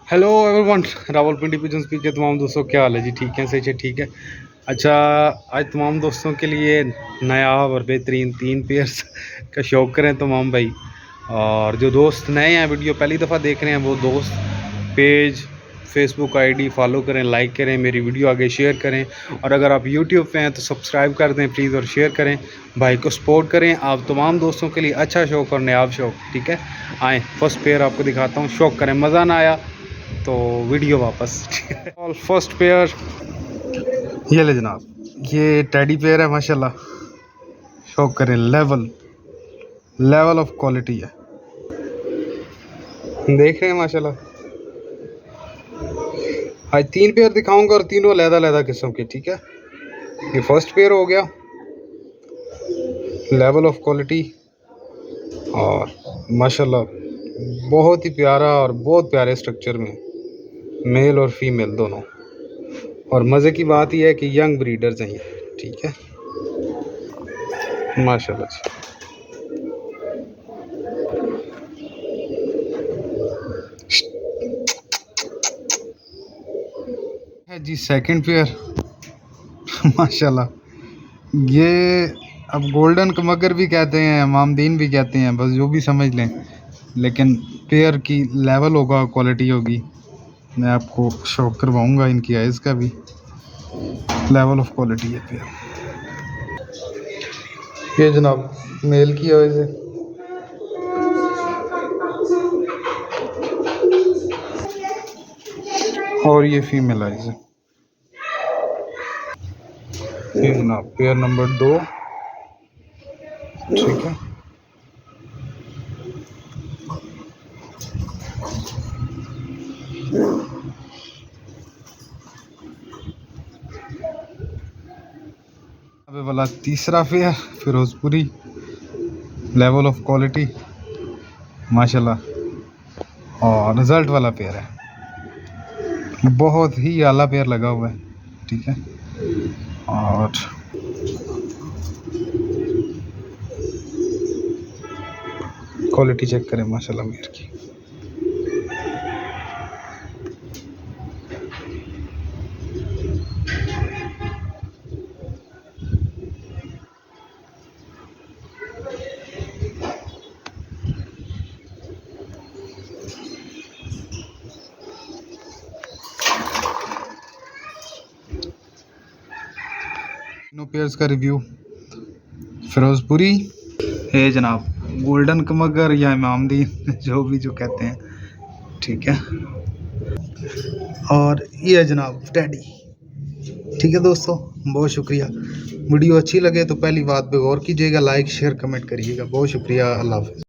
Hello everyone, Rawalpindi pigeon speak के तमाम दोस्तों, क्या हाल है जी? ठीक है, सही है, ठीक है। अच्छा, आज तमाम दोस्तों के लिए नया और बेहतरीन 3 पेयर्स का शौक़ करें तमाम भाई। और जो दोस्त नए हैं, वीडियो पहली दफ़ा देख रहे हैं, वो दोस्त पेज फेसबुक आईडी फॉलो करें, लाइक करें, मेरी वीडियो आगे शेयर करें। और अगर आप यूट्यूब पे हैं तो सब्सक्राइब कर दें प्लीज़, और शेयर करें, भाई को सपोर्ट करें। आप तमाम दोस्तों के लिए अच्छा शौक़ और नायाब शौक़, ठीक है। आएँ, फर्स्ट पेयर आपको दिखाता हूँ, शौक़ करें। मज़ा ना आया तो वीडियो वापस। और फर्स्ट पेयर ये ले जनाब, ये टेडी पेयर है माशाल्लाह। शौक़ करें, लेवल ऑफ क्वालिटी है, देख रहे हैं माशाल्लाह। आज 3 पेयर दिखाऊंगा और तीनों अलग-अलग किस्म के, ठीक है। ये फर्स्ट पेयर हो गया, लेवल ऑफ क्वालिटी, और माशाल्लाह बहुत ही प्यारा और बहुत प्यारे स्ट्रक्चर में, मेल और फीमेल दोनों। और मज़े की बात यह है कि यंग ब्रीडर्स हैं ये, ठीक है, माशाल्लाह जी। है जी सेकंड पेयर। माशाल्लाह, ये अब गोल्डन कमगर भी कहते हैं, मामदीन भी कहते हैं, बस जो भी समझ लें, लेकिन पेयर की लेवल होगा, क्वालिटी होगी। मैं आपको शौक करवाऊंगा इनकी आइज़ का भी, लेवल ऑफ क्वालिटी है पेयर। ये जनाब मेल की आइज़ है, और ये फीमेल आइज़ है। ये जनाब पेयर नंबर 2, ठीक है। अबे वाला तीसरा pair Firozpuri, level of quality माशाल्लाह, और रिज़ल्ट वाला पेयर है, बहुत ही आला पेयर लगा हुआ है, ठीक है। और क्वालिटी चेक करें माशाल्लाह मेयर की। तीनों पेयर्स का रिव्यू। फिरोजपुरी है जनाब, गोल्डन कमगर या इमामदीन, जो भी जो कहते हैं, ठीक है। और ये है जनाब टेडी, ठीक है दोस्तों। बहुत शुक्रिया, वीडियो अच्छी लगे तो पहली बात पे गौर कीजिएगा, लाइक शेयर कमेंट करिएगा। बहुत शुक्रिया, अल्लाह हाफ़िज़।